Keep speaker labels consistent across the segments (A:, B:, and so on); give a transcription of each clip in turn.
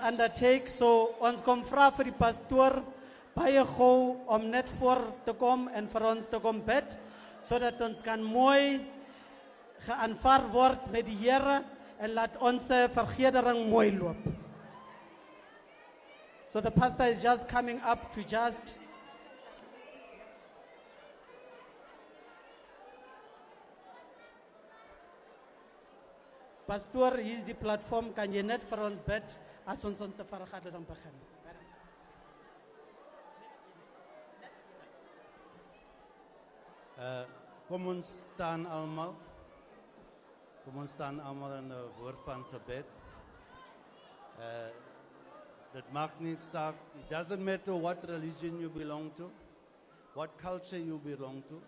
A: undertake. So ons kom vra vir die pastoor baie gou om net voor te kom en vir ons te kom bid, sodat ons kan mooi geaanvaar word met die Here en laat ons vergadering mooi loop. So the pastor is just coming up to just Pastor, hier is die platform, kan jy net vir ons bid as ons vergadering begin.
B: Kom ons staan allemaal. Kom ons staan allemaal in 'n woord van gebed. Dit maakt niet saak. It doesn't matter what religion you belong to, what culture you belong to.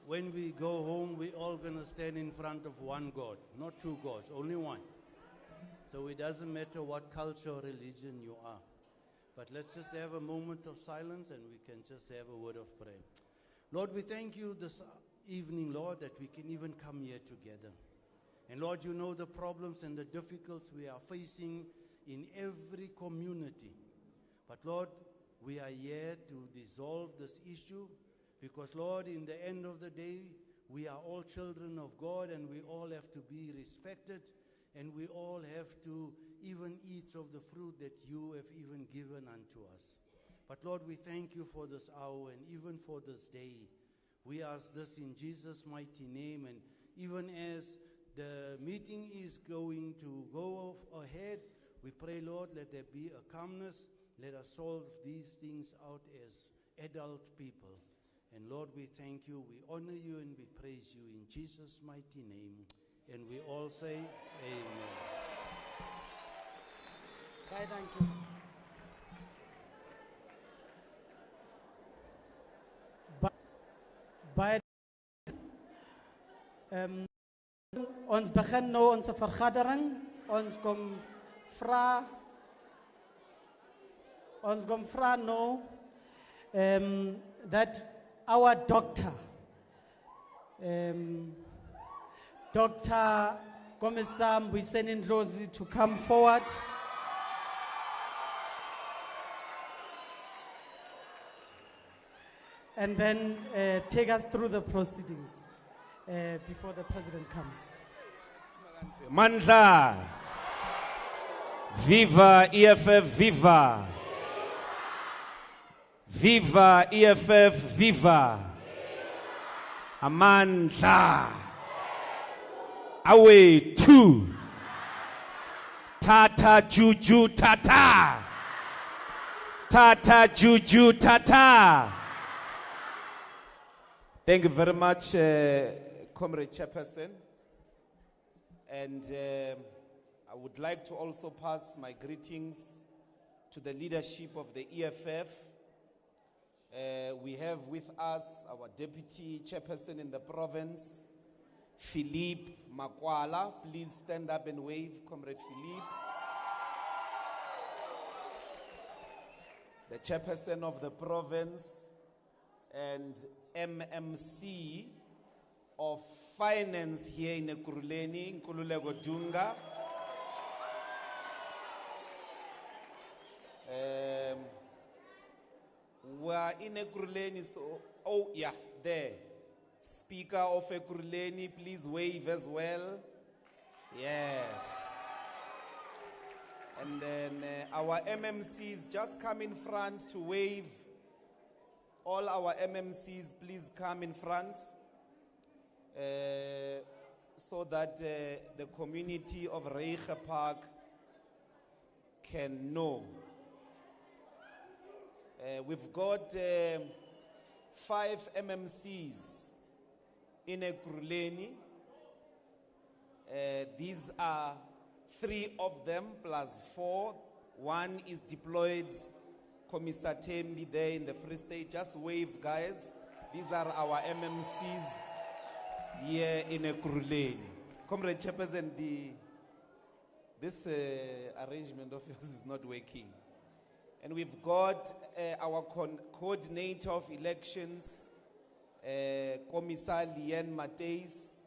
B: When we go home, we're all going to stand in front of one God, not two gods, only one. So it doesn't matter what culture or religion you are. But let's just have a moment of silence and we can just have a word of prayer. Lord, we thank you this evening, Lord, that we can even come here together. And Lord, you know the problems and the difficulties we are facing in every community. But Lord, we are here to resolve this issue. Because, Lord, in the end of the day, we are all children of God and we all have to be respected and we all have to even eat of the fruit that you have even given unto us. But, Lord, we thank you for this hour and even for this day. We ask this in Jesus' mighty name, and even as the meeting is going to go ahead, we pray, Lord, let there be a calmness. Let us solve these things out as adult people. And Lord, we thank you, we honor you, and we praise you in Jesus' mighty name. And we all say, Amen.
A: Thank you. Ons begin nou onze vergadering. Ons kom vra nou that our doctor, Dr. Commissar Mbuyiseni Rosie, to come forward. And then take us through the proceedings before the president comes.
C: Mandla! Viva EFF, viva! Viva EFF, viva! Amandla! Away two! Tata Juju Tata! Tata Juju Tata! Thank you very much, Comrade Chairperson. And I would like to also pass my greetings to the leadership of the EFF. We have with us our Deputy Chairperson in the province, Philippe Makwala. Please stand up and wave, Comrade Philippe. The Chairperson of the province and MMC of Finance here in Ekurhuleni, Nkululeko Dunga. We're in Ekurhuleni, so, oh yeah, there. Speaker of Ekurhuleni, please wave as well. Yes. And then our MMCs, just come in front to wave. All our MMCs, please come in front so that the community of Reiger Park can know. We've got 5 MMCs in Ekurhuleni. These are 3 of them plus 4. One is deployed, Commissar Tembi there in the Free State. Just wave, guys. These are our MMCs here in Ekurhuleni. Comrade Chairperson, this arrangement of yours is not working. And we've got our coordinator of elections, Commissar Liane Mateis.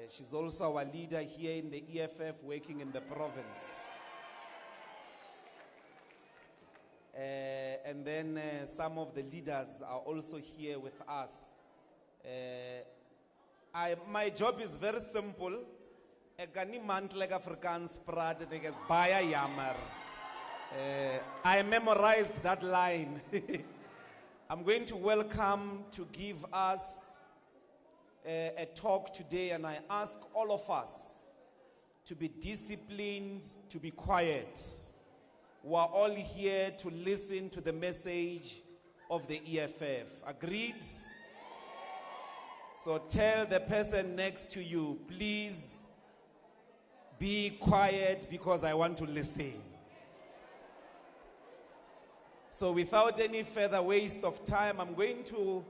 C: She's also our leader here in the EFF working in the province. and then some of the leaders are also here with us. My job is very simple. Ekani mantleg Afrikaans praat en ek is baie jammer. I memorized that line. I'm going to welcome to give us a talk today, and I ask all of us to be disciplined, to be quiet. We are all here to listen to the message of the EFF. Agreed? So tell the person next to you, please be quiet because I want to listen. So without any further waste of time, I'm going to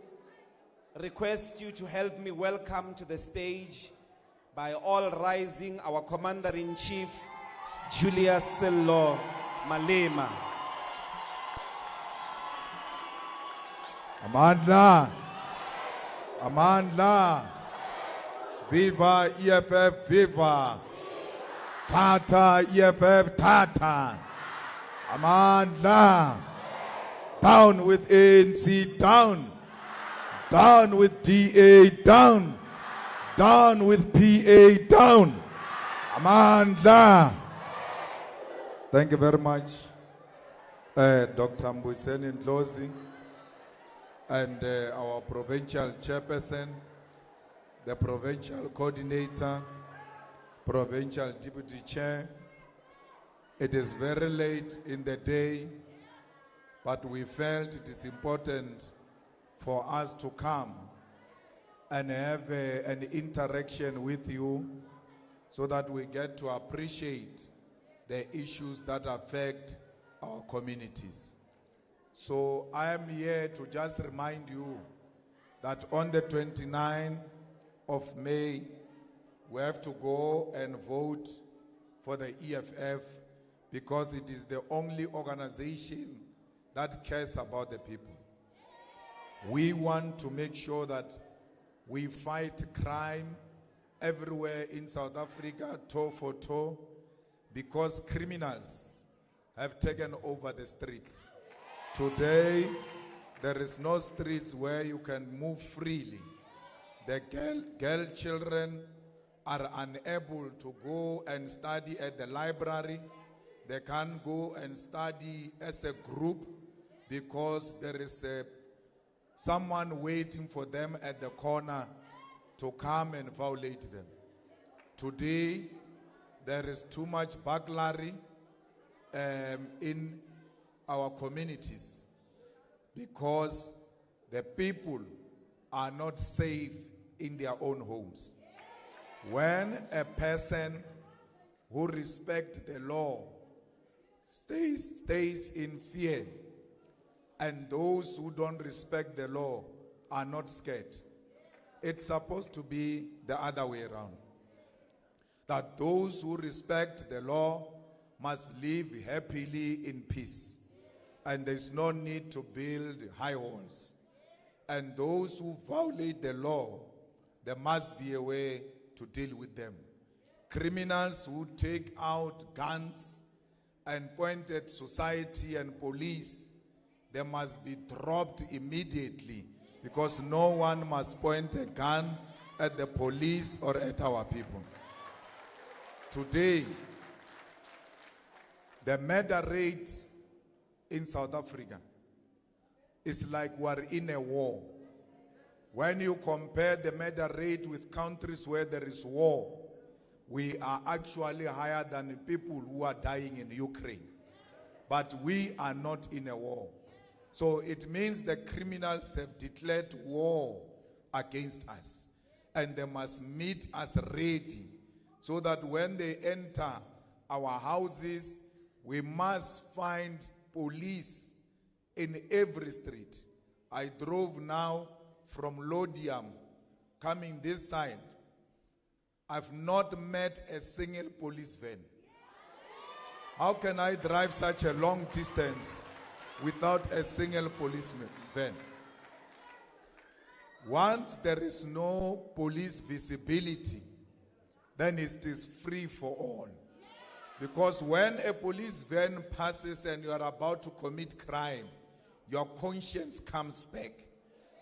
C: request you to help me welcome to the stage, by all rising, our Commander-in-Chief, Julius Malema.
D: Amandla. Amandla. Viva EFF, viva. Tata EFF, tata. Amandla. Down with ANC, down. Down with DA, down. Down with PA, down. Amandla. Thank you very much, Dr. Mbuseni Ndlozi, and our provincial chairperson, the provincial coordinator, provincial deputy chair. It is very late in the day, but we felt it is important for us to come and have an interaction with you so that we get to appreciate the issues that affect our communities. So I am here to just remind you that on the 29th of May, we have to go and vote for the EFF because it is the only organization that cares about the people. We want to make sure that we fight crime everywhere in South Africa, toe for toe, because criminals have taken over the streets. Today, there is no streets where you can move freely. The girl children are unable to go and study at the library. They can't go and study as a group because there is someone waiting for them at the corner to come and violate them. Today, there is too much burglary in our communities because the people are not safe in their own homes. When a person who respects the law stays in fear, and those who don't respect the law are not scared, it's supposed to be the other way around. That those who respect the law must live happily in peace. And there's no need to build high walls. And those who violate the law, there must be a way to deal with them. Criminals who take out guns and point at society and police, they must be dropped immediately, because no one must point a gun at the police or at our people. Today, the murder rate in South Africa is like we're in a war. When you compare the murder rate with countries where there is war, we are actually higher than the people who are dying in Ukraine. But we are not in a war. So it means the criminals have declared war against us. And they must meet us ready, so that when they enter our houses, we must find police in every street. I drove now from Lodium, coming this side. I've not met a single police van. How can I drive such a long distance without a single policeman van? Once there is no police visibility, then it is free for all. Because when a police van passes and you are about to commit crime, your conscience comes back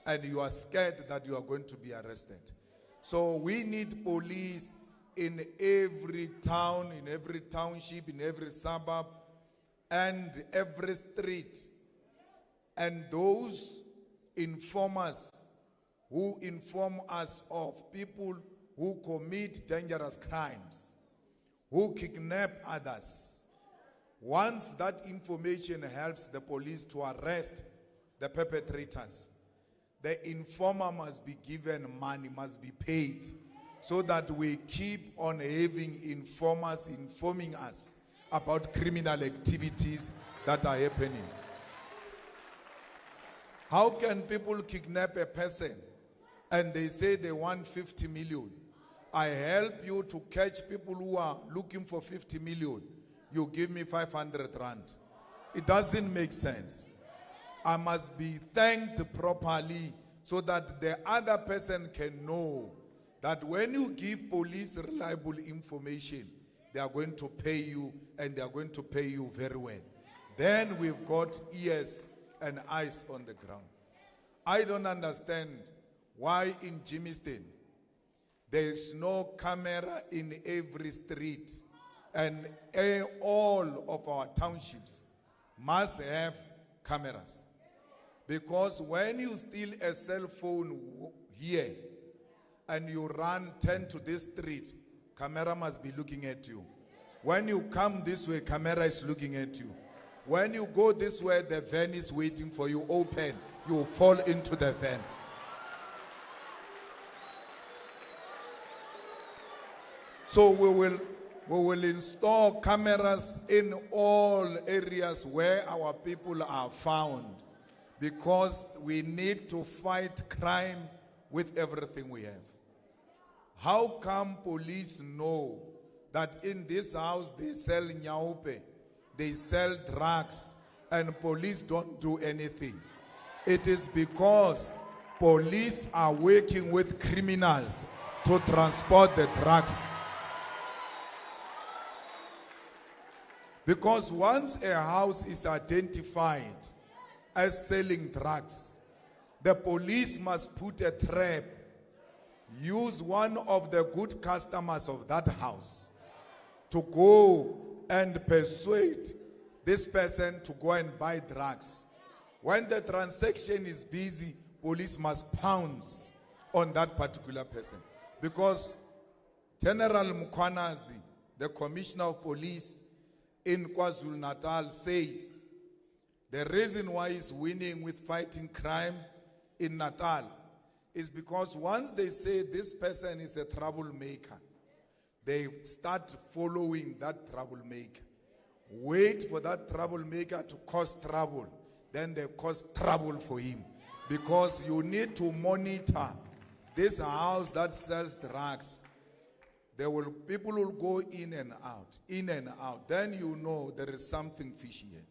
D: and you are scared that you are going to be arrested. So we need police in every town, in every township, in every suburb, and every street. And those informers who inform us of people who commit dangerous crimes, who kidnap others. Once that information helps the police to arrest the perpetrators, the informer must be given money, must be paid, so that we keep on having informers informing us about criminal activities that are happening. How can people kidnap a person and they say they want 50 million? I help you to catch people who are looking for 50 million. You give me 500 rand. It doesn't make sense. I must be thanked properly so that the other person can know that when you give police reliable information, they are going to pay you, and they are going to pay you very well. Then we've got ears and eyes on the ground. I don't understand why in Jimiston there is no camera in every street, and all of our townships must have cameras. Because when you steal a cell phone here and you run 10 to this street, camera must be looking at you. When you come this way, camera is looking at you. When you go this way, the van is waiting for you. Open, you fall into the van. So we will install cameras in all areas where our people are found, because we need to fight crime with everything we have. How come police know that in this house they sell nyaupe, they sell drugs, and police don't do anything? It is because police are working with criminals to transport the drugs. Because once a house is identified as selling drugs, the police must put a trap, use one of the good customers of that house to go and persuade this person to go and buy drugs. When the transaction is busy, police must pounce on that particular person. Because General Mkwanazi, the Commissioner of Police in KwaZulu-Natal, says the reason why he's winning with fighting crime in Natal is because once they say this person is a troublemaker, they start following that troublemaker. Wait for that troublemaker to cause trouble. Then they cause trouble for him. Because you need to monitor this house that sells drugs. People will go in and out. Then you know there is something fishy here.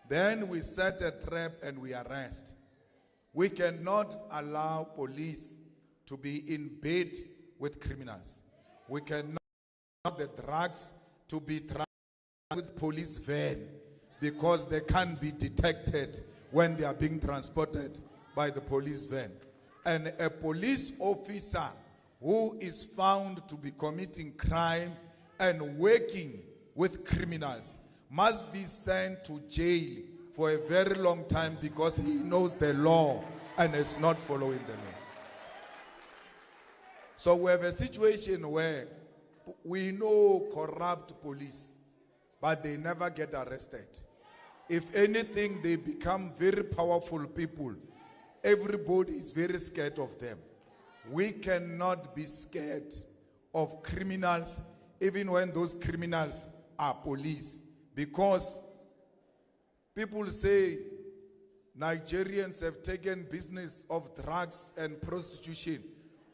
D: Then we set a trap and we arrest. We cannot allow police to be in bed with criminals. We cannot allow the drugs to be transported with police van, because they can't be detected when they are being transported by the police van. And a police officer who is found to be committing crime and working with criminals must be sent to jail for a very long time, because he knows the law and is not following the law. So we have a situation where we know corrupt police, but they never get arrested. If anything, they become very powerful people. Everybody is very scared of them. We cannot be scared of criminals, even when those criminals are police. Because people say Nigerians have taken business of drugs and prostitution.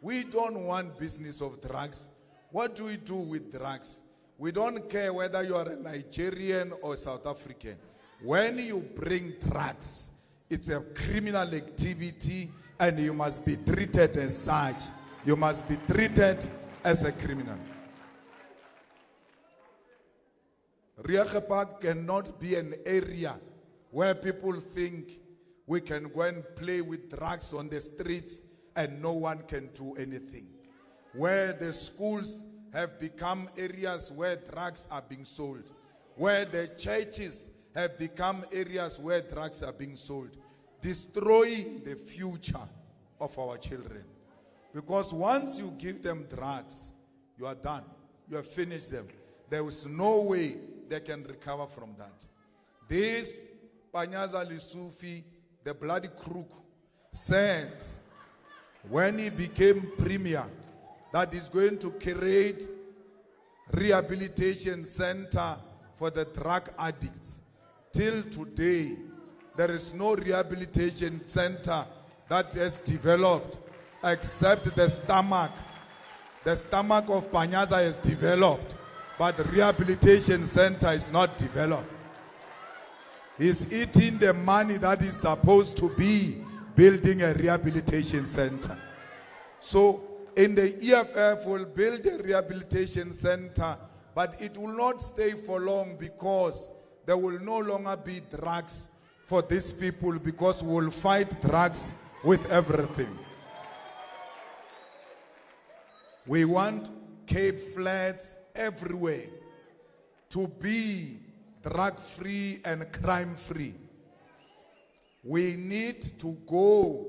D: We don't want business of drugs. What do we do with drugs? We don't care whether you are a Nigerian or South African. When you bring drugs, it's a criminal activity, and you must be treated as such. You must be treated as a criminal. Reiger Park cannot be an area where people think we can go and play with drugs on the streets and no one can do anything. Where the schools have become areas where drugs are being sold. Where the churches have become areas where drugs are being sold. Destroying the future of our children. Because once you give them drugs, you are done. You have finished them. There is no way they can recover from that. This Panyaza Lesufi, the bloody crook, said when he became premier that he's going to create rehabilitation center for the drug addicts. Till today, there is no rehabilitation center that has developed except the stomach. The stomach of Panyaza is developed, but the rehabilitation center is not developed. He's eating the money that is supposed to be building a rehabilitation center. So in the EFF, we'll build a rehabilitation center, but it will not stay for long because there will no longer be drugs for these people, because we'll fight drugs with everything. We want Cape Flats everywhere to be drug-free and crime-free. We need to go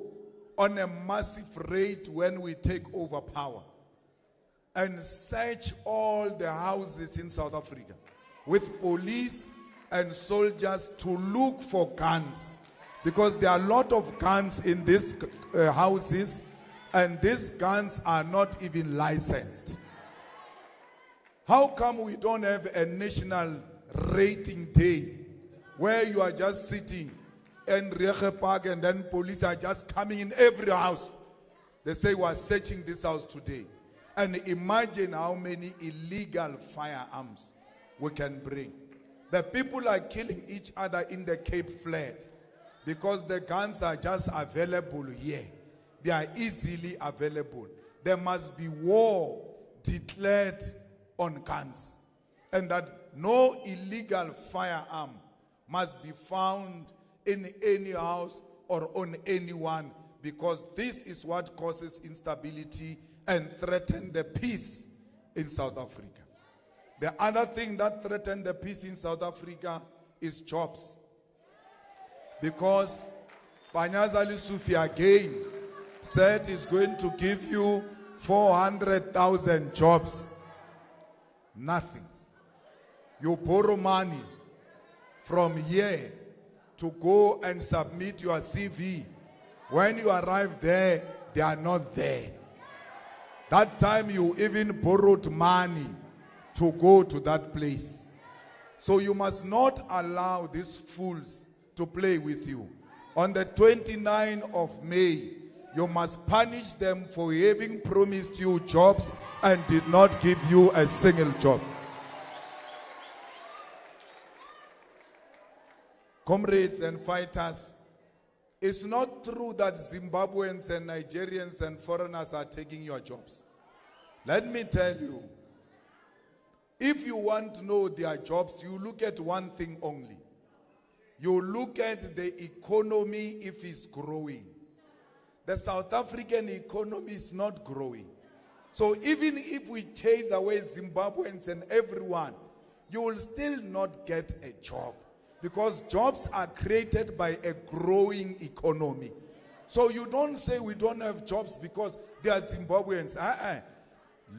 D: on a massive rate when we take over power and search all the houses in South Africa with police and soldiers to look for guns, because there are a lot of guns in these houses, and these guns are not even licensed. How come we don't have a national rating day where you are just sitting in Reiger Park and then police are just coming in every house? They say we are searching this house today. And imagine how many illegal firearms we can bring. The people are killing each other in the Cape Flats because the guns are just available here. They are easily available. There must be war declared on guns, and that no illegal firearm must be found in any house or on anyone, because this is what causes instability and threatens the peace in South Africa. The other thing that threatens the peace in South Africa is jobs. Because Panyaza Lesufi again said he's going to give you 400,000 jobs. Nothing. You borrow money from here to go and submit your CV. When you arrive there, they are not there. That time you even borrowed money to go to that place. So you must not allow these fools to play with you. On the 29th of May, you must punish them for having promised you jobs and did not give you a single job. Comrades and fighters, it's not true that Zimbabweans and Nigerians and foreigners are taking your jobs. Let me tell you, if you want to know their jobs, you look at one thing only. You look at the economy if it's growing. The South African economy is not growing. So even if we chase away Zimbabweans and everyone, you will still not get a job, because jobs are created by a growing economy. So you don't say we don't have jobs because they are Zimbabweans.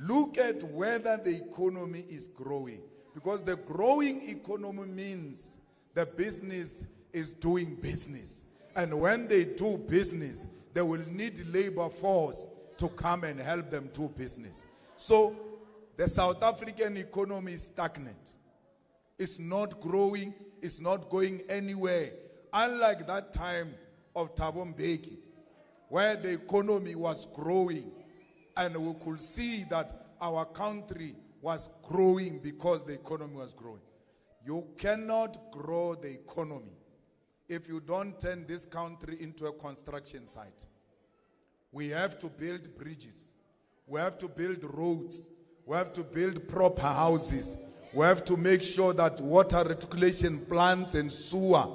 D: Look at whether the economy is growing, because the growing economy means the business is doing business. And when they do business, they will need labor force to come and help them do business. So the South African economy is stagnant. It's not growing. It's not going anywhere. Unlike that time of Thabo Mbeki, where the economy was growing, and we could see that our country was growing because the economy was growing. You cannot grow the economy if you don't turn this country into a construction site. We have to build bridges. We have to build roads. We have to build proper houses. We have to make sure that water reticulation plants and sewer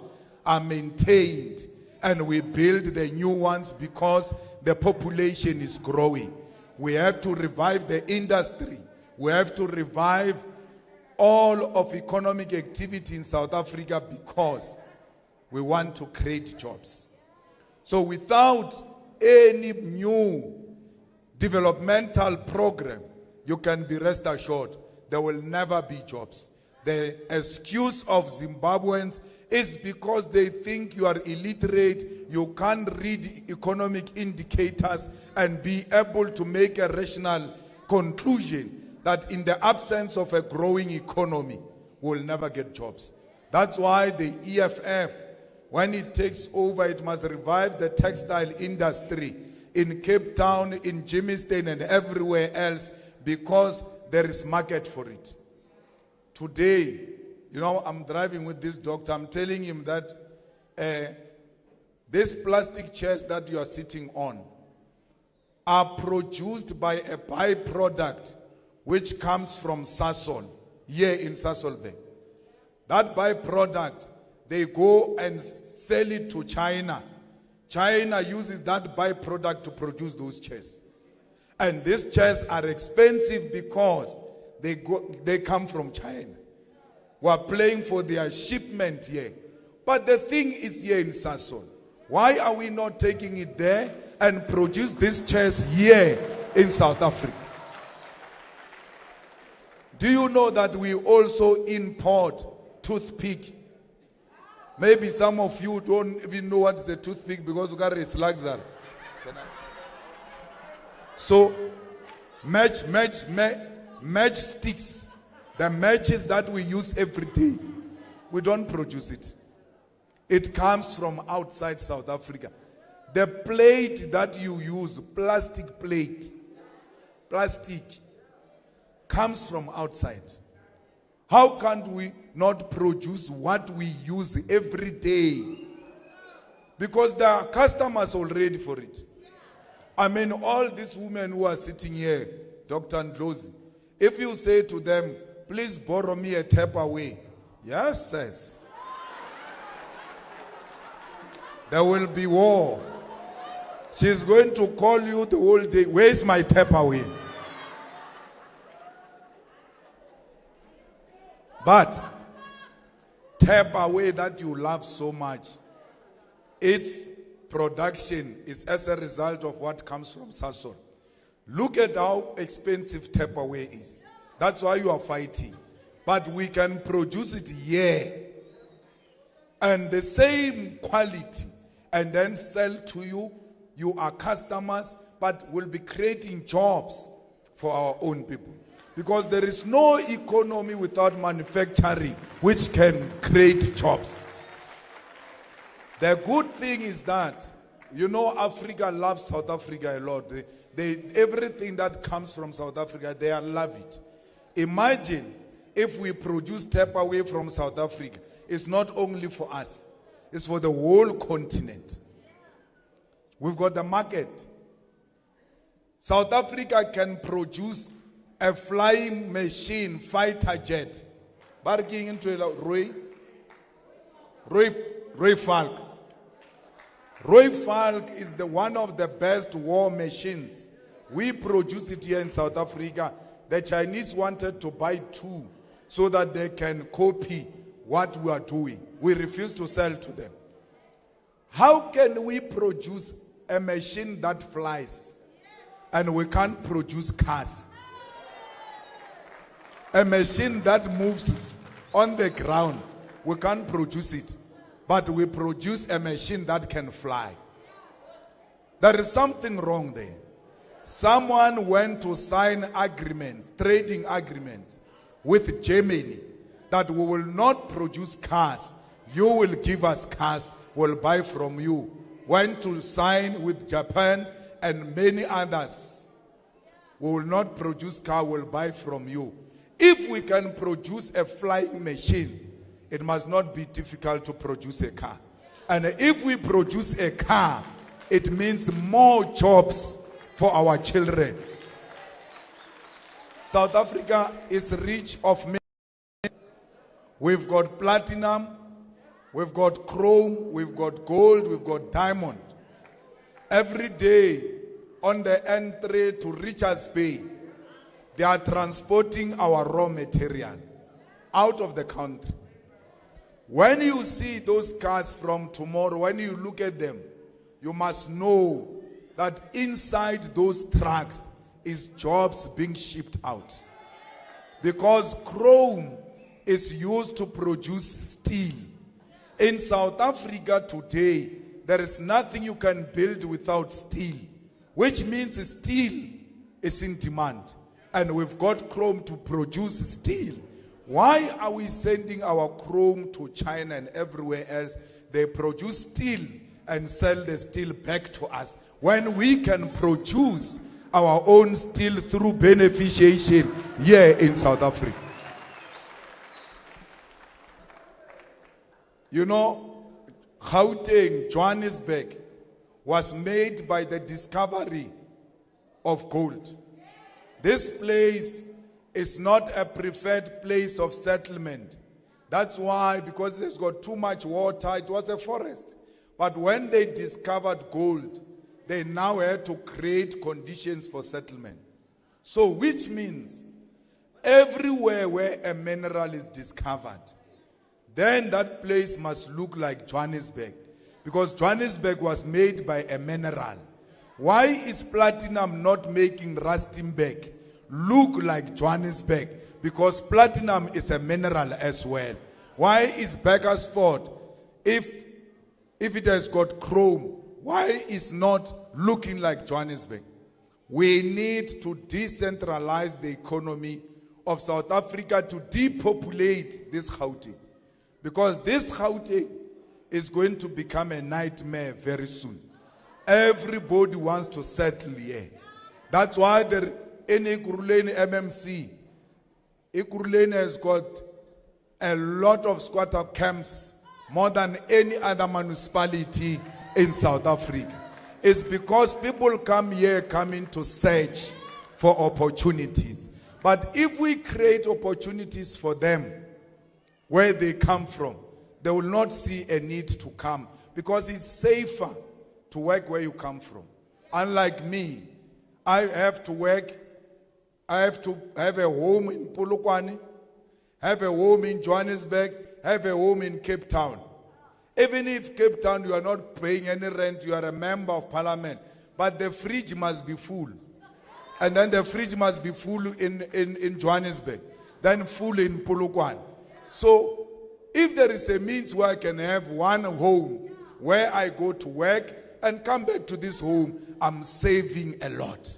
D: are maintained. and we build the new ones because the population is growing. We have to revive the industry. We have to revive all of economic activity in South Africa because we want to create jobs. So without any new developmental program, you can be rest assured there will never be jobs. The excuse of Zimbabweans is because they think you are illiterate, you can't read economic indicators and be able to make a rational conclusion that in the absence of a growing economy, we'll never get jobs. That's why the EFF, when it takes over, it must revive the textile industry in Cape Town, in Germiston, and everywhere else because there is market for it. Today, you know, I'm driving with this doctor. I'm telling him that these plastic chairs that you are sitting on are produced by a byproduct which comes from Sasol, here in Sasolburg. That byproduct, they go and sell it to China. China uses that byproduct to produce those chairs. And these chairs are expensive because they come from China. We are paying for their shipment here. But the thing is here in Sasol. Why are we not taking it there and produce these chairs here in South Africa? Do you know that we also import toothpick? Maybe some of you don't even know what is a toothpick because you got a luxury. So, match sticks, the matches that we use every day, we don't produce it. It comes from outside South Africa. The plate that you use, plastic plate, plastic, comes from outside. How can't we not produce what we use every day? Because there are customers already for it. I mean, all these women who are sitting here, Dr. Ndlozi, if you say to them, please borrow me a tap away, yes, says, there will be war. She's going to call you the whole day, where's my tap away? But tap away that you love so much, its production is as a result of what comes from Sasol. Look at how expensive tap away is. That's why you are fighting. But we can produce it here and the same quality and then sell to you. You are customers, but we'll be creating jobs for our own people. Because there is no economy without manufacturing which can create jobs. The good thing is that, you know, Africa loves South Africa a lot. Everything that comes from South Africa, they love it. Imagine if we produce tap away from South Africa. It's not only for us. It's for the whole continent. We've got the market. South Africa can produce a flying machine fighter jet. Barking into Roy Falk. Roy Falk is one of the best war machines. We produce it here in South Africa. The Chinese wanted to buy 2 so that they can copy what we are doing. We refuse to sell to them. How can we produce a machine that flies and we can't produce cars? A machine that moves on the ground, we can't produce it. But we produce a machine that can fly. There is something wrong there. Someone went to sign agreements, trading agreements with Germany that we will not produce cars. You will give us cars, we'll buy from you. Went to sign with Japan and many others. We will not produce car, we'll buy from you. If we can produce a flying machine, it must not be difficult to produce a car. And if we produce a car, it means more jobs for our children. South Africa is rich of minerals. We've got platinum, we've got chrome, we've got gold, we've got diamond. Every day on the entry to Richards Bay, they are transporting our raw material out of the country. When you see those cars from tomorrow, when you look at them, you must know that inside those trucks is jobs being shipped out. Because chrome is used to produce steel. In South Africa today, there is nothing you can build without steel, which means steel is in demand. And we've got chrome to produce steel. Why are we sending our chrome to China and everywhere else? They produce steel and sell the steel back to us, when we can produce our own steel through beneficiation here in South Africa. You know, Gauteng, Johannesburg, was made by the discovery of gold. This place is not a preferred place of settlement. That's why, because it's got too much water, it was a forest. But when they discovered gold, they now had to create conditions for settlement. So, which means everywhere where a mineral is discovered, then that place must look like Johannesburg. Because Johannesburg was made by a mineral. Why is platinum not making Rustenburg look like Johannesburg? Because platinum is a mineral as well. Why is Bakersford, if it has got chrome, why is not looking like Johannesburg? We need to decentralize the economy of South Africa to depopulate this Gauteng. Because this Gauteng is going to become a nightmare very soon. Everybody wants to settle here. That's why in Ekurhuleni MMC, Ekurhuleni has got a lot of squatter camps, more than any other municipality in South Africa. It's because people come here coming to search for opportunities. But if we create opportunities for them where they come from, they will not see a need to come, because it's safer to work where you come from. Unlike me, I have to work, I have to have a home in Polokwane, have a home in Johannesburg, have a home in Cape Town. Even if Cape Town you are not paying any rent, you are a member of parliament, but the fridge must be full. And then the fridge must be full in Johannesburg, then full in Polokwane. So if there is a means where I can have one home where I go to work and come back to this home, I'm saving a lot.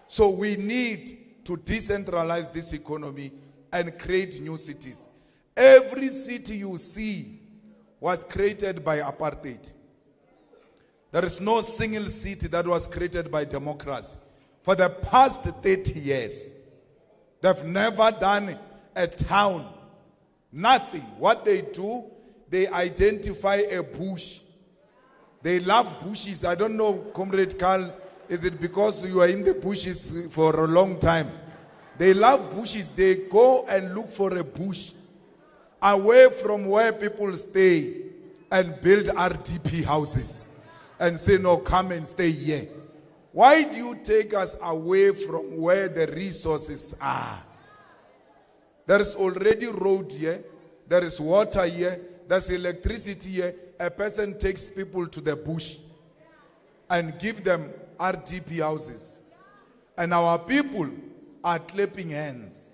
D: So we need to decentralize this economy and create new cities. Every city you see was created by apartheid. There is no single city that was created by democracy. For the past 30 years, they've never done a town. Nothing. What they do, they identify a bush. They love bushes. I don't know, Comrade Carl, is it because you are in the bushes for a long time? They love bushes. They go and look for a bush away from where people stay and build RDP houses and say, no, come and stay here. Why do you take us away from where the resources are? There is already road here, there is water here, there's electricity here. A person takes people to the bush and give them RDP houses. And our people are clapping hands.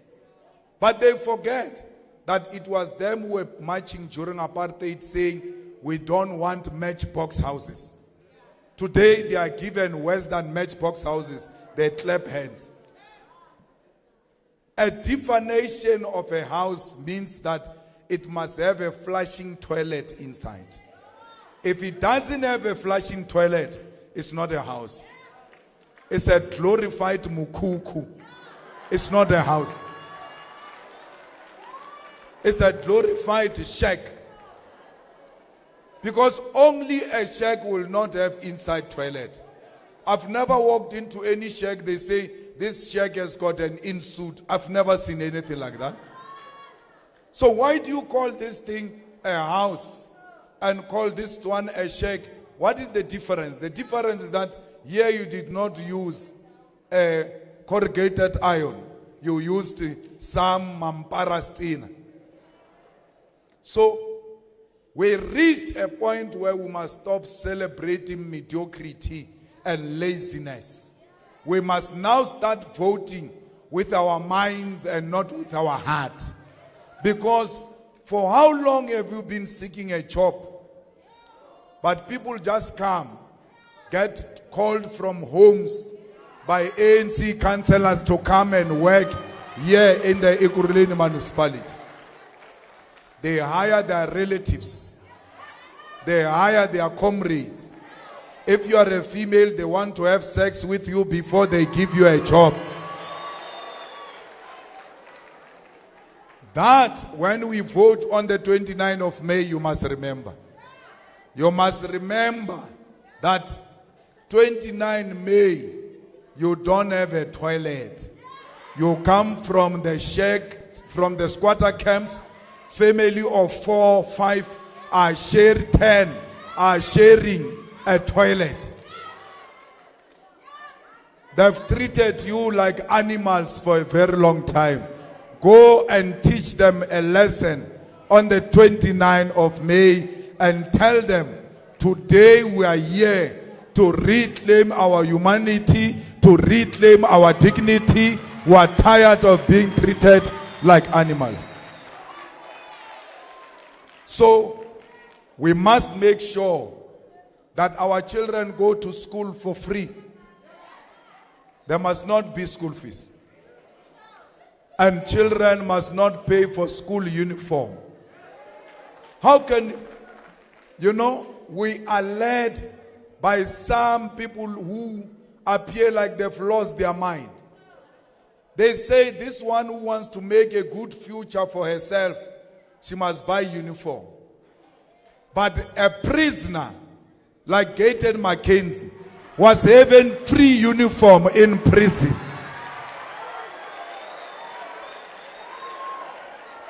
D: But they forget that it was them who were marching during apartheid saying, we don't want matchbox houses. Today they are given Western matchbox houses, they clap hands. A definition of a house means that it must have a flushing toilet inside. If it doesn't have a flushing toilet, it's not a house. It's a glorified mukuku. It's not a house. It's a glorified shack. Because only a shack will not have inside toilet. I've never walked into any shack, they say, this shack has got an in-suit. I've never seen anything like that. So why do you call this thing a house and call this one a sheikh. What is the difference? The difference is that here you did not use a corrugated iron. You used some mamparastina. So we reached a point where we must stop celebrating mediocrity and laziness. We must now start voting with our minds and not with our heart. Because for how long have you been seeking a job? But people just come, get called from homes by ANC councillors to come and work here in the Ekurhuleni municipality. They hire their relatives. They hire their comrades. If you are a female, they want to have sex with you before they give you a job. That, when we vote on the 29th of May, you must remember. You must remember that 29 May, you don't have a toilet. You come from the shack, from the squatter camps, family of 4, 5 are sharing 10, are sharing a toilet. They've treated you like animals for a very long time. Go and teach them a lesson on the 29th of May and tell them, today we are here to reclaim our humanity, to reclaim our dignity. We are tired of being treated like animals. So we must make sure that our children go to school for free. There must not be school fees. And children must not pay for school uniform. How can, we are led by some people who appear like they've lost their mind. They say this one who wants to make a good future for herself, she must buy uniform. But a prisoner like Gaten Mackenzie was having free uniform in prison.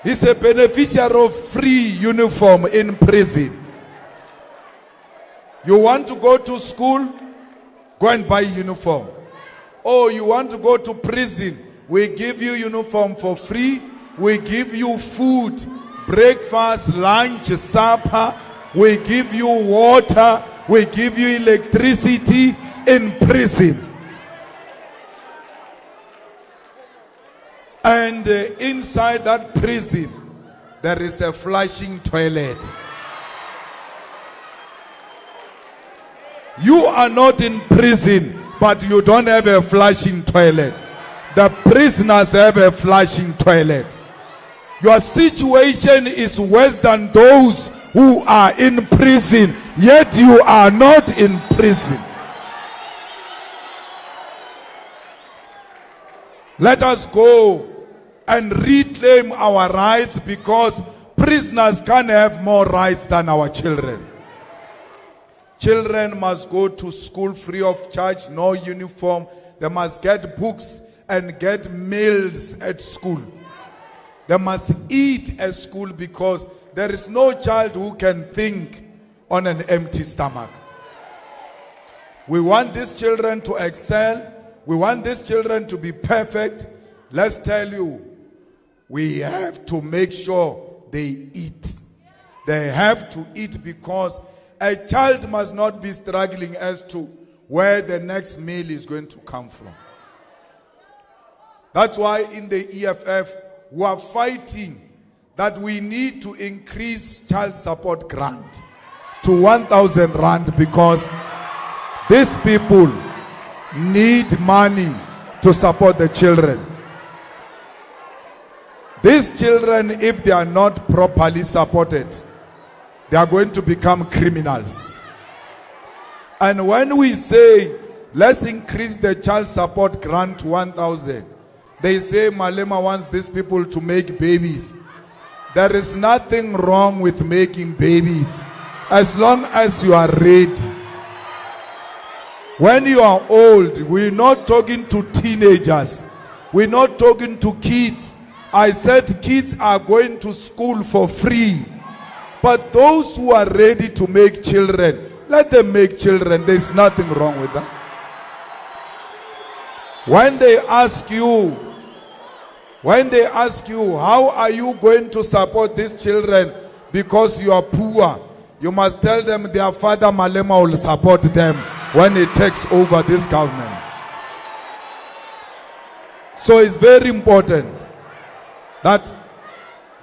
D: He's a beneficiary of free uniform in prison. You want to go to school? Go and buy uniform. Oh, you want to go to prison? We give you uniform for free. We give you food, breakfast, lunch, supper. We give you water. We give you electricity in prison. And inside that prison, there is a flushing toilet. You are not in prison, but you don't have a flushing toilet. The prisoners have a flushing toilet. Your situation is worse than those who are in prison, yet you are not in prison. Let us go and reclaim our rights, because prisoners can't have more rights than our children. Children must go to school free of charge, no uniform. They must get books and get meals at school. They must eat at school, because there is no child who can think on an empty stomach. We want these children to excel. We want these children to be perfect. Let's tell you, we have to make sure they eat. They have to eat, because a child must not be struggling as to where the next meal is going to come from. That's why in the EFF, we are fighting that we need to increase child support grant to 1,000 rand, because these people need money to support the children. These children, if they are not properly supported, they are going to become criminals. And when we say, let's increase the child support grant to 1,000, they say Malema wants these people to make babies. There is nothing wrong with making babies, as long as you are ready. When you are old, we're not talking to teenagers. We're not talking to kids. I said kids are going to school for free. But those who are ready to make children, let them make children. There's nothing wrong with that. When they ask you, how are you going to support these children because you are poor, you must tell them their father Malema will support them when he takes over this government. So it's very important that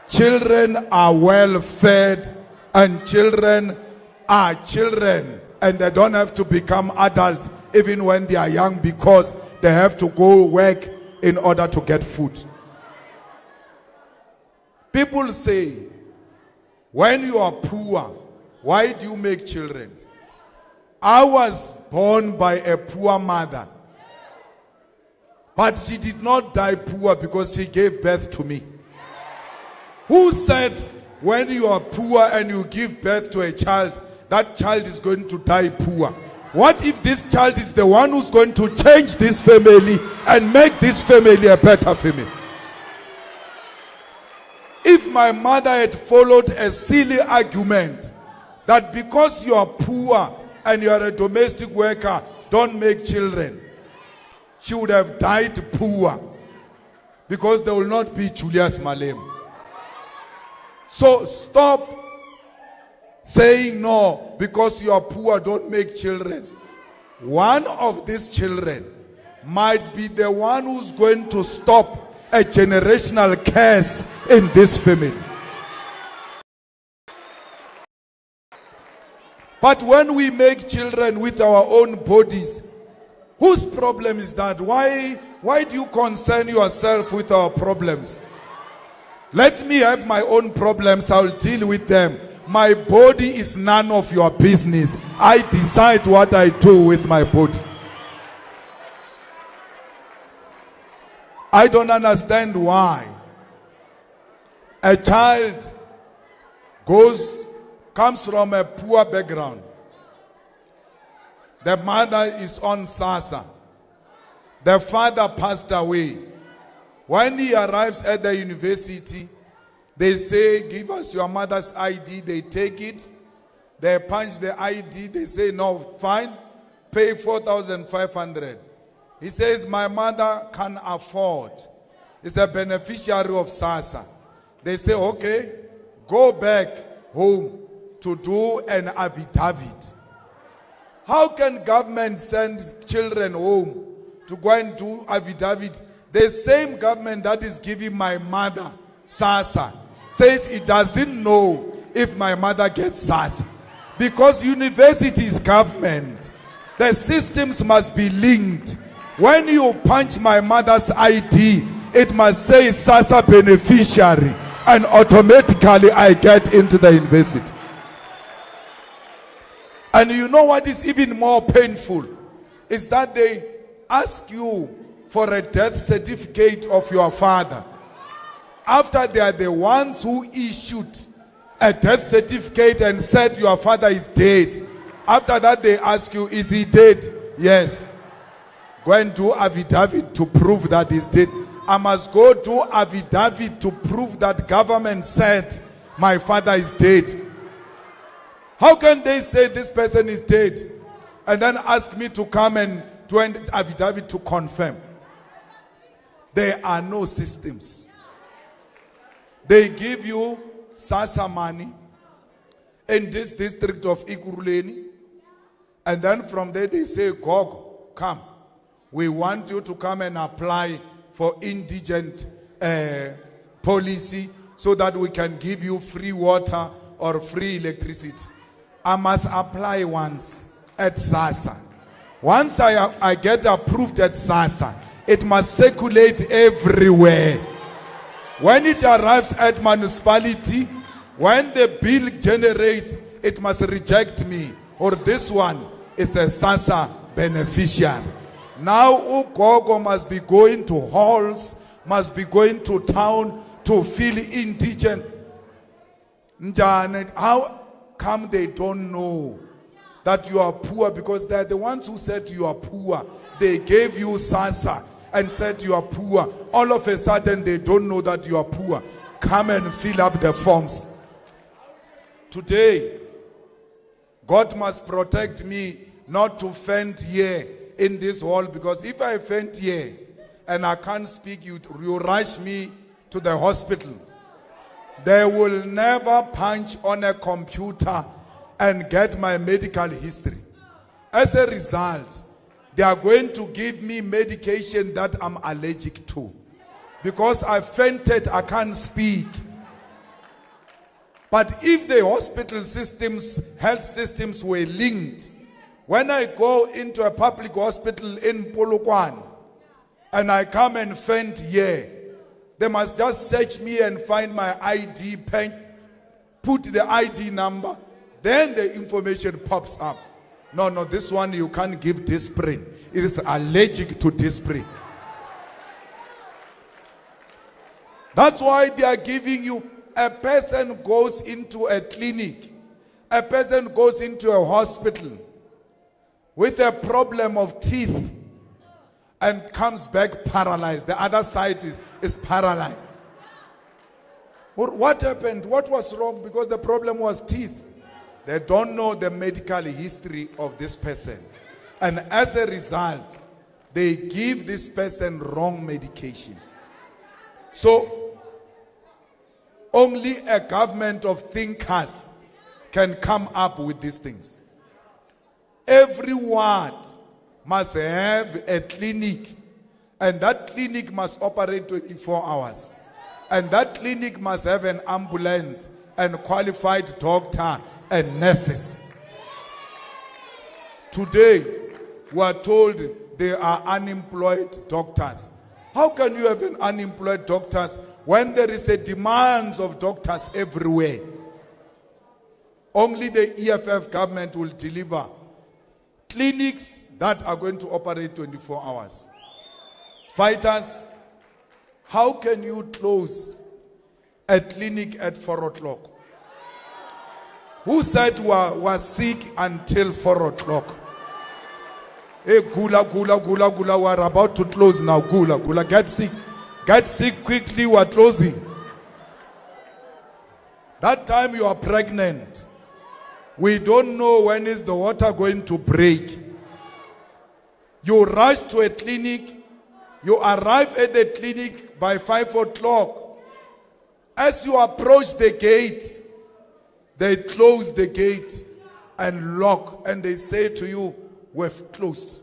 D: children are well fed, and children are children, and they don't have to become adults even when they are young, because they have to go work in order to get food. People say, when you are poor, why do you make children? I was born by a poor mother, but she did not die poor because she gave birth to me. Who said when you are poor and you give birth to a child, that child is going to die poor? What if this child is the one who's going to change this family and make this family a better family? If my mother had followed a silly argument that because you are poor and you are a domestic worker, don't make children, she would have died poor, because there will not be Julius Malema. So stop saying no, because you are poor, don't make children. One of these children might be the one who's going to stop a generational curse in this family. But when we make children with our own bodies, whose problem is that? Why do you concern yourself with our problems? Let me have my own problems, I'll deal with them. My body is none of your business. I decide what I do with my body. I don't understand why a child comes from a poor background. The mother is on SASSA. The father passed away. When he arrives at the university, they say, give us your mother's ID. They take it. They punch the ID. They say, no, fine. Pay 4,500. He says, my mother can afford. He's a beneficiary of SASSA. They say, okay, go back home to do an affidavit. How can government send children home to go and do affidavit? The same government that is giving my mother SASSA says it doesn't know if my mother gets SASSA. Because university is government. The systems must be linked. When you punch my mother's ID, it must say SASSA beneficiary, and automatically I get into the university. And you know what is even more painful? Is that they ask you for a death certificate of your father, after they are the ones who issued a death certificate and said your father is dead. After that they ask you, is he dead? Yes. Go and do affidavit to prove that he's dead. I must go do affidavit to prove that government said my father is dead. How can they say this person is dead and then ask me to come and do an affidavit to confirm? There are no systems. They give you SASSA money in this district of Ekurhuleni, and then from there they say, Gogo, come. We want you to come and apply for indigent policy so that we can give you free water or free electricity. I must apply once at SASSA. Once I get approved at SASSA, it must circulate everywhere. When it arrives at municipality, when the bill generates, it must reject me, or this one is a SASSA beneficiary. Now Ugogo must be going to halls, must be going to town to feel indigent. How come they don't know that you are poor? Because they're the ones who said you are poor. They gave you SASSA and said you are poor. All of a sudden they don't know that you are poor. Come and fill up the forms. Today, God must protect me not to faint here in this hall, because if I faint here and I can't speak, you rush me to the hospital. They will never punch on a computer and get my medical history. As a result, they are going to give me medication that I'm allergic to. Because I fainted, I can't speak. But if the hospital systems, health systems were linked, when I go into a public hospital in Polokwane and I come and faint here, they must just search me and find my ID pen, put the ID number, then the information pops up. No, this one you can't give Disprin. It is allergic to Disprin. That's why they are giving you, a person goes into a clinic, a person goes into a hospital with a problem of teeth and comes back paralyzed. The other side is paralyzed. What happened? What was wrong? Because the problem was teeth. They don't know the medical history of this person. And as a result, they give this person wrong medication. So, only a government of thinkers can come up with these things. Every ward must have a clinic, and that clinic must operate 24 hours. And that clinic must have an ambulance and qualified doctor and nurses. Today, we are told there are unemployed doctors. How can you have an unemployed doctors when there is a demand of doctors everywhere? Only the EFF government will deliver clinics that are going to operate 24 hours. Fighters, how can you close a clinic at 4 o'clock? Who said we are sick until 4 o'clock? Hey, Gula, we are about to close now. Gula, get sick. Get sick quickly, we are closing. That time you are pregnant. We don't know when is the water going to break. You rush to a clinic. You arrive at the clinic by 5 o'clock. As you approach the gate, they close the gate and lock, and they say to you, we've closed.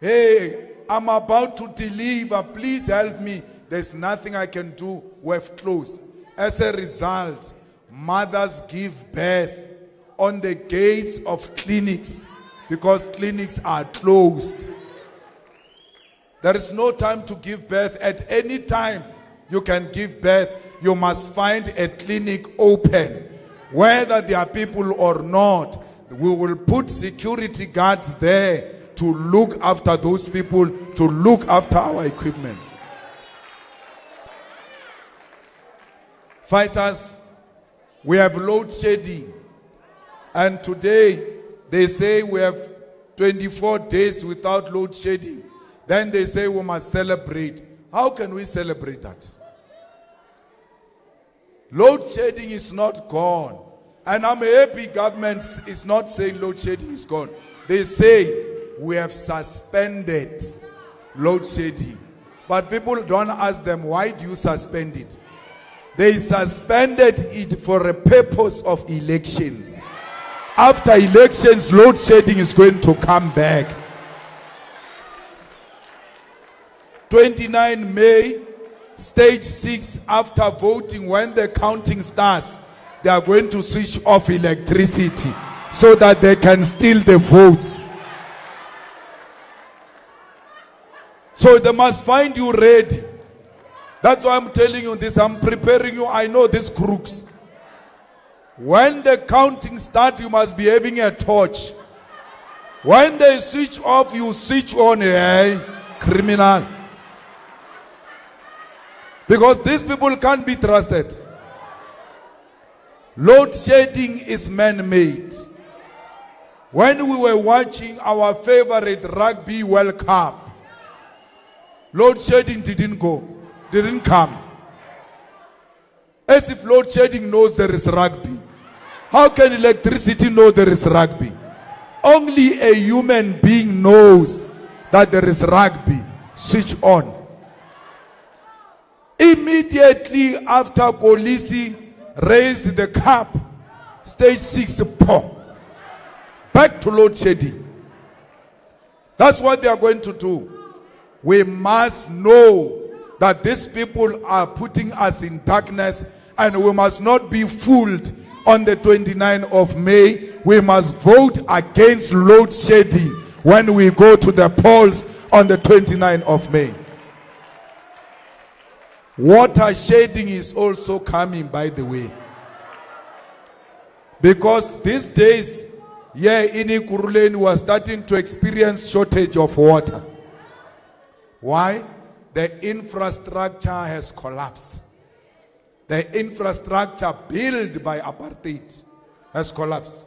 D: Hey, I'm about to deliver, please help me. There's nothing I can do, we've closed. As a result, mothers give birth on the gates of clinics because clinics are closed. There is no time to give birth. At any time you can give birth, you must find a clinic open. Whether there are people or not, we will put security guards there to look after those people, to look after our equipment. Fighters, we have load shedding. And today, they say we have 24 days without load shedding. Then they say we must celebrate. How can we celebrate that? Load shedding is not gone. And I'm happy government is not saying load shedding is gone. They say we have suspended load shedding. But people don't ask them, why do you suspend it? They suspended it for a purpose of elections. After elections, load shedding is going to come back. 29 May, stage 6, after voting, when the counting starts, they are going to switch off electricity so that they can steal the votes. So they must find you ready. That's why I'm telling you this. I'm preparing you. I know these crooks. When the counting starts, you must be having a torch. When they switch off, you switch on. Criminal. Because these people can't be trusted. Load shedding is man-made. When we were watching our favorite rugby World Cup, load shedding didn't come. As if load shedding knows there is rugby. How can electricity know there is rugby? Only a human being knows that there is rugby. Switch on. Immediately after Kolisi raised the cup, stage 6, back to load shedding. That's what they are going to do. We must know that these people are putting us in darkness, and we must not be fooled. On the 29th of May, we must vote against load shedding when we go to the polls on the 29th of May. Water shedding is also coming, by the way. Because these days, here in Ekurhuleni, we are starting to experience shortage of water. Why? The infrastructure has collapsed. The infrastructure built by apartheid has collapsed.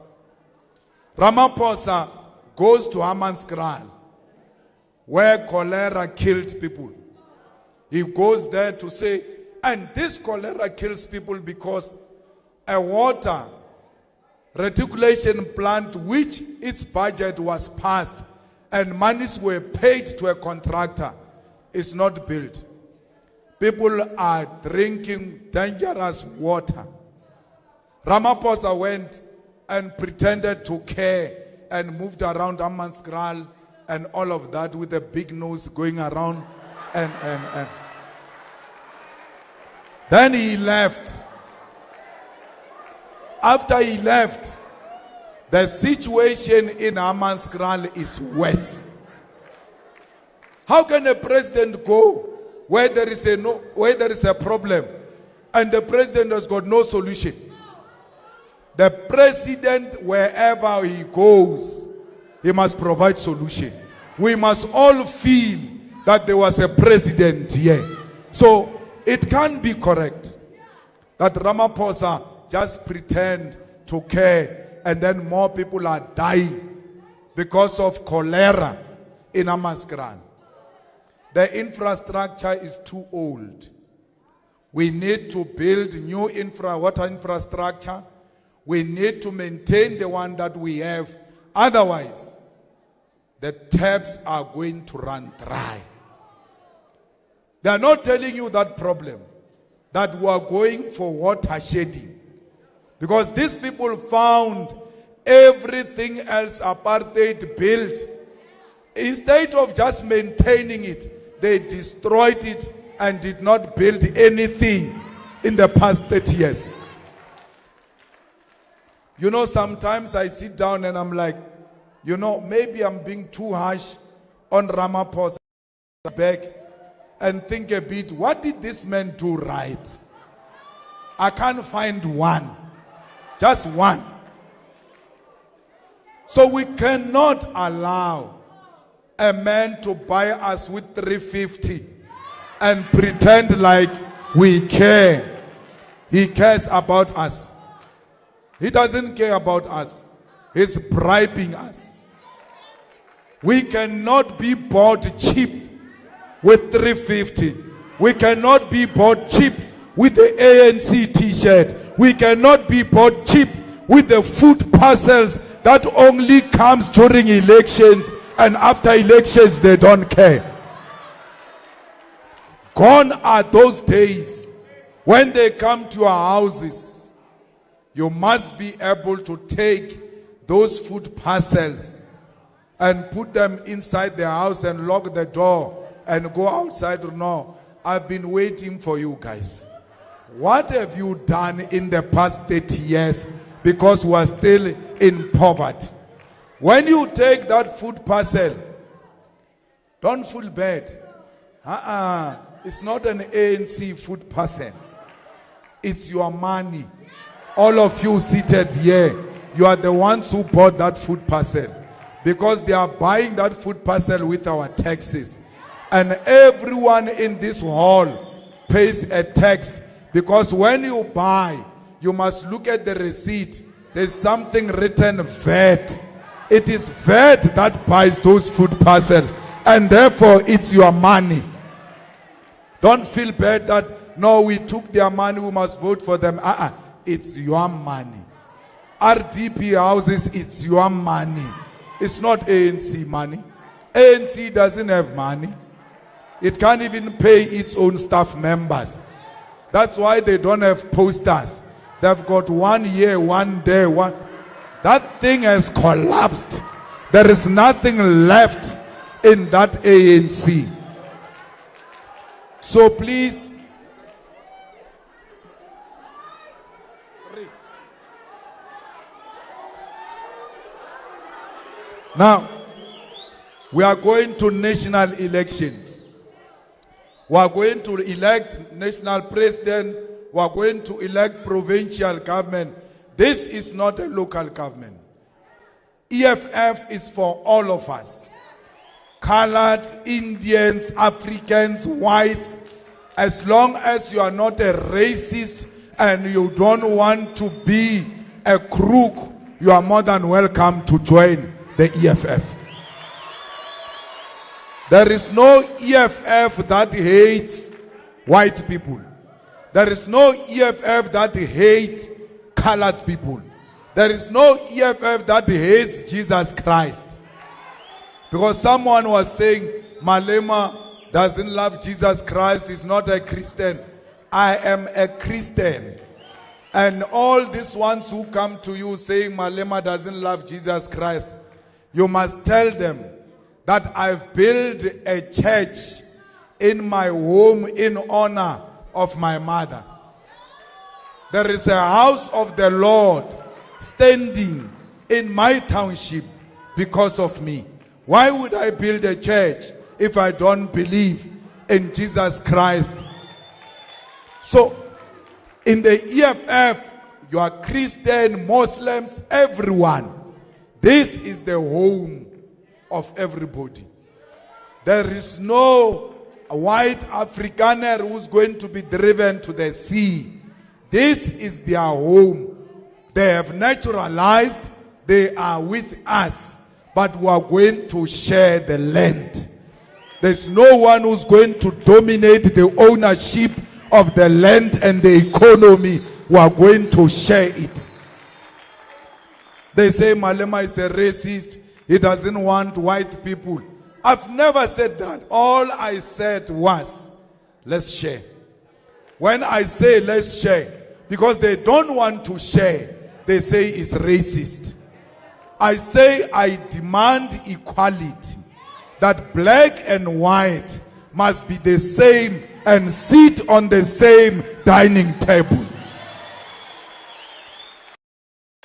D: Ramaphosa goes to Hammanskraal, where cholera killed people. He goes there to say, and this cholera kills people because a water reticulation plant, which its budget was passed and monies were paid to a contractor, is not built. People are drinking dangerous water. Ramaphosa went and pretended to care and moved around Hammanskraal and all of that with a big nose going around and then he left. After he left, the situation in Hammanskraal is worse. How can a president go where there is a problem and the president has got no solution? The president, wherever he goes, he must provide solution. We must all feel that there was a president here. So it can't be correct that Ramaphosa just pretend to care and then more people are dying because of cholera in Hammanskraal. The infrastructure is too old. We need to build new water infrastructure. We need to maintain the one that we have. Otherwise, the taps are going to run dry. They are not telling you that problem, that we are going for water shedding. Because these people found everything else apartheid built. Instead of just maintaining it, they destroyed it and did not build anything in the past 30 years. You know, sometimes I sit down and I'm like, you know, maybe I'm being too harsh on Ramaphosa back and think a bit, what did this man do right? I can't find one. Just one. So we cannot allow a man to buy us with 350 and pretend like we care. He cares about us. He doesn't care about us. He's bribing us. We cannot be bought cheap with 350. We cannot be bought cheap with the ANC t-shirt. We cannot be bought cheap with the food parcels that only comes during elections, and after elections they don't care. Gone are those days when they come to our houses. You must be able to take those food parcels and put them inside the house and lock the door and go outside. No, I've been waiting for you guys. What have you done in the past 30 years? Because we are still in poverty. When you take that food parcel, don't feel bad. It's not an ANC food parcel. It's your money. All of you seated here, you are the ones who bought that food parcel. Because they are buying that food parcel with our taxes. And everyone in this hall pays a tax. Because when you buy, you must look at the receipt. There's something written VAT. It is VAT that buys those food parcels. And therefore, it's your money. Don't feel bad that, no, we took their money, we must vote for them. It's your money. RDP houses, it's your money. It's not ANC money. ANC doesn't have money. It can't even pay its own staff members. That's why they don't have posters. They've got 1 year, 1 day, one. That thing has collapsed. There is nothing left in that ANC. So please, now we are going to national elections. We are going to elect national president. We are going to elect provincial government. This is not a local government. EFF is for all of us. Colored, Indians, Africans, whites. As long as you are not a racist and you don't want to be a crook, you are more than welcome to join the EFF. There is no EFF that hates white people. There is no EFF that hates colored people. There is no EFF that hates Jesus Christ. Because someone was saying, Malema doesn't love Jesus Christ, he's not a Christian. I am a Christian. And all these ones who come to you saying Malema doesn't love Jesus Christ, you must tell them that I've built a church in my home in honor of my mother. There is a house of the Lord standing in my township because of me. Why would I build a church if I don't believe in Jesus Christ? So, in the EFF, you are Christian, Muslims, everyone. This is the home of everybody. There is no white Afrikaner who's going to be driven to the sea. This is their home. They have naturalized, they are with us, but we are going to share the land. There's no one who's going to dominate the ownership of the land and the economy. We are going to share it. They say Malema is a racist. He doesn't want white people. I've never said that. All I said was, let's share. When I say let's share, because they don't want to share, they say it's racist. I say I demand equality. That black and white must be the same and sit on the same dining table.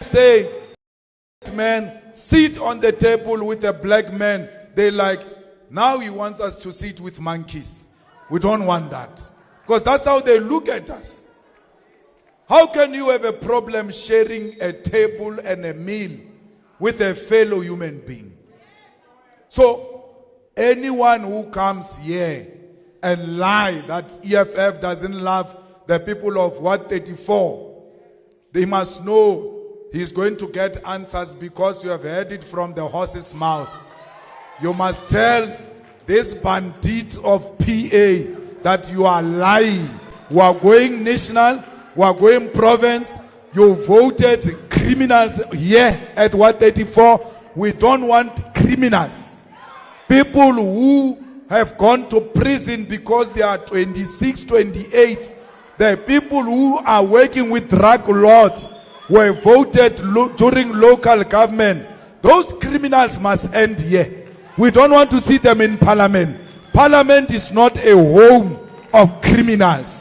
D: I say, man, sit on the table with a black man. They like, now he wants us to sit with monkeys. We don't want that. Because that's how they look at us. How can you have a problem sharing a table and a meal with a fellow human being? So, anyone who comes here and lie that EFF doesn't love the people of Ward 34, they must know he's going to get answers because you have heard it from the horse's mouth. You must tell this bandit of PA that you are lying. We are going national, we are going province. You voted criminals here at 134. We don't want criminals. People who have gone to prison because they are 26, 28. The people who are working with drug lords were voted during local government. Those criminals must end here. We don't want to see them in parliament. Parliament is not a home of criminals.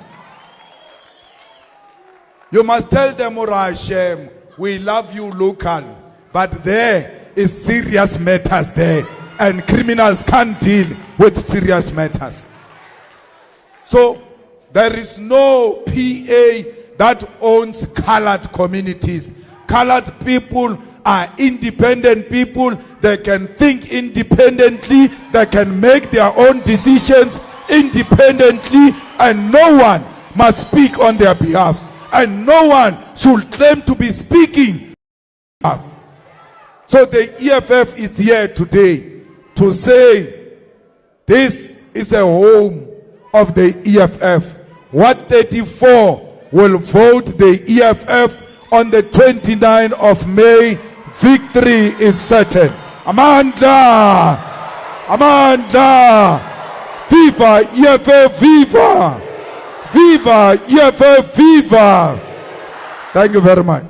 D: You must tell them, Hashem, we love you local, but there is serious matters there, and criminals can't deal with serious matters. So there is no PA that owns colored communities. Colored people are independent people. They can think independently. They can make their own decisions independently, and no one must speak on their behalf. And no one should claim to be speaking. So the EFF is here today to say this is a home of the EFF. Ward 34 will vote the EFF on the 29th of May. Victory is certain. Amanda! Amanda! Viva EFF, viva! Viva EFF, viva! Thank you very much.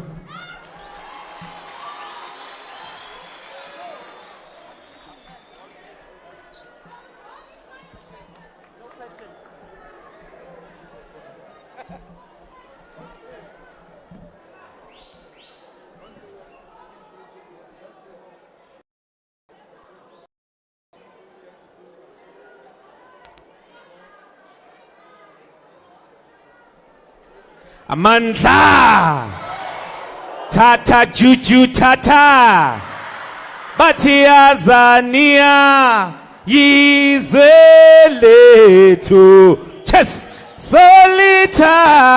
C: Amandla Tata Juju Tata Batiazania Yizeletu Chess Solitata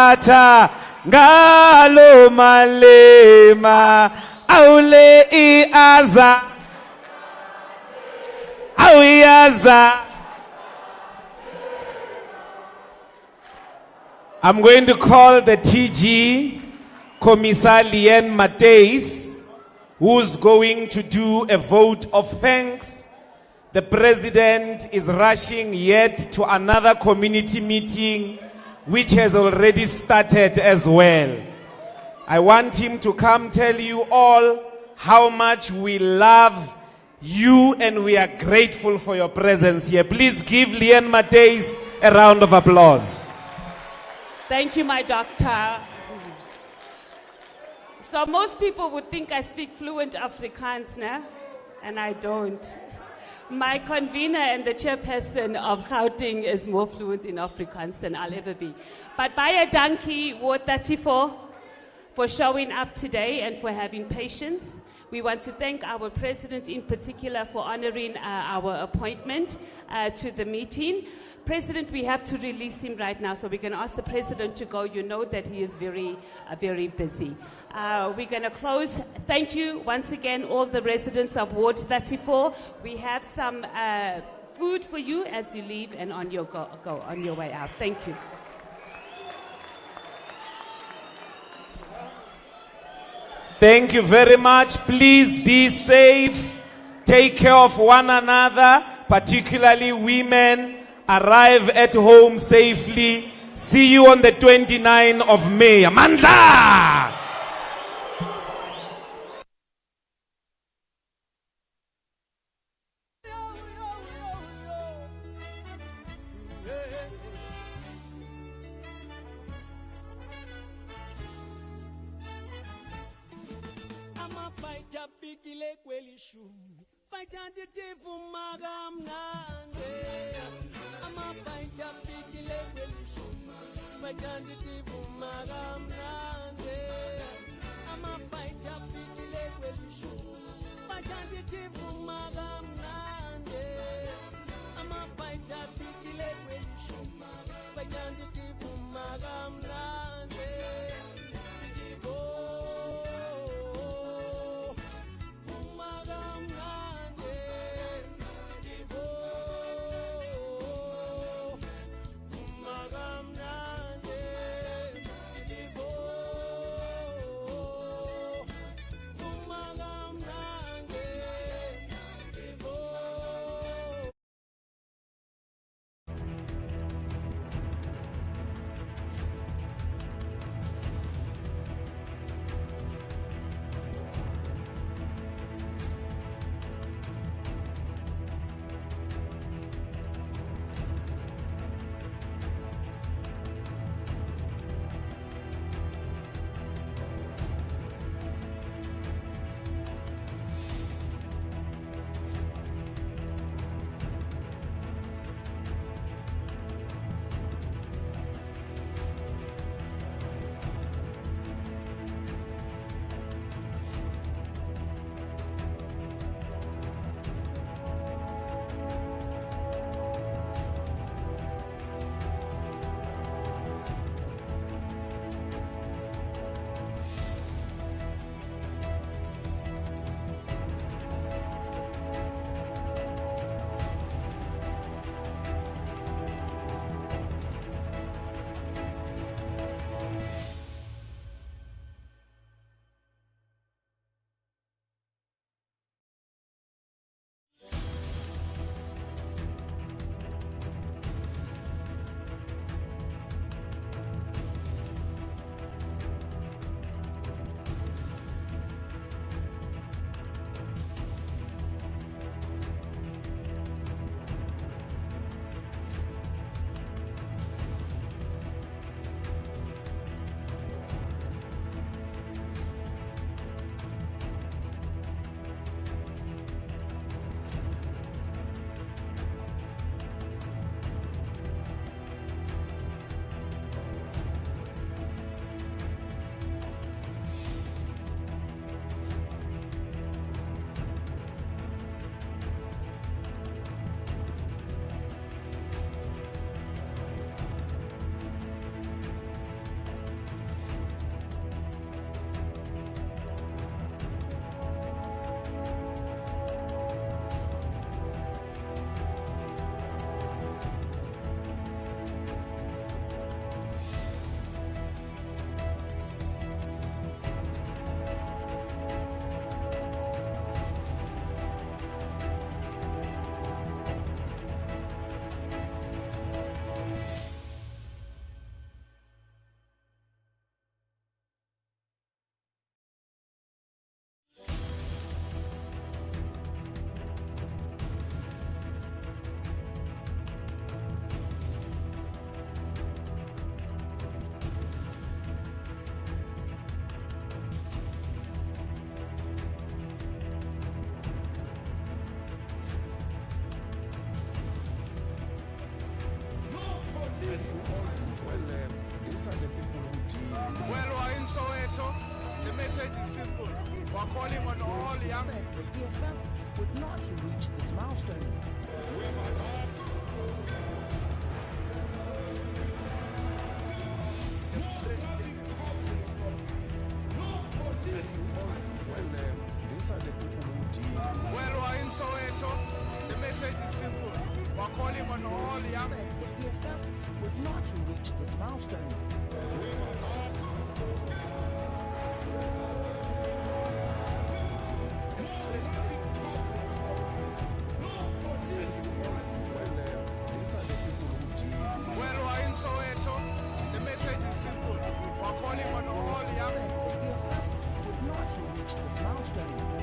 C: Ngalo Malema Aule Iaza Awiaza. I'm going to call the TG, Commissar Lien Mateis, who's going to do a vote of thanks. The president is rushing yet to another community meeting, which has already started as well. I want him to come tell you all how much we love you and we are grateful for your presence here. Please give Lien Mateis a round of applause.
E: Thank you, my doctor. So most people would think I speak fluent Afrikaans, né? And I don't. My convener and the chairperson of Gauteng is more fluent in Afrikaans than I'll ever be. But baie dankie, Ward 34, for showing up today and for having patience. We want to thank our president in particular for honoring our appointment to the meeting. President, we have to release him right now, so we're going to ask the president to go. You know that he is very, very busy. We're going to close. Thank you once again, all the residents of Ward 34. We have some food for you as you leave and on your go on your way out. Thank you.
C: Thank you very much. Please be safe. Take care of one another, particularly women. Arrive at home safely. See you on the 29th of May. Amandla!
F: these are the people who deal.
G: Well, we're in Soweto. The message is simple. We're calling on all young.
F: Said the EFF would not reach this milestone. These are the people who deal.
G: Well, we're in Soweto. The message is simple. We're calling on all young.
F: Said the EFF would not reach this milestone.
G: Well, we're in Soweto. The message is simple. We're calling on all young.
F: Said the EFF would not reach this milestone.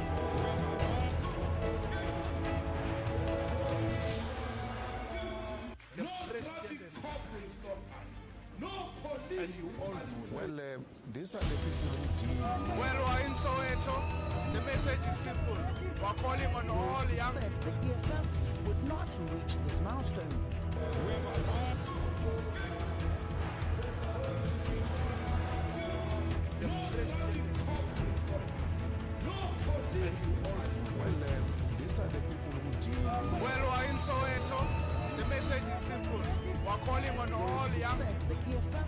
F: These are the people who deal.
G: Well, we're in Soweto. The message is simple. We're calling on all young.
F: Said the EFF would not reach this milestone. These are the people who deal.
G: Well, we're in Soweto. The message is simple. We're calling on all young.
F: Said the EFF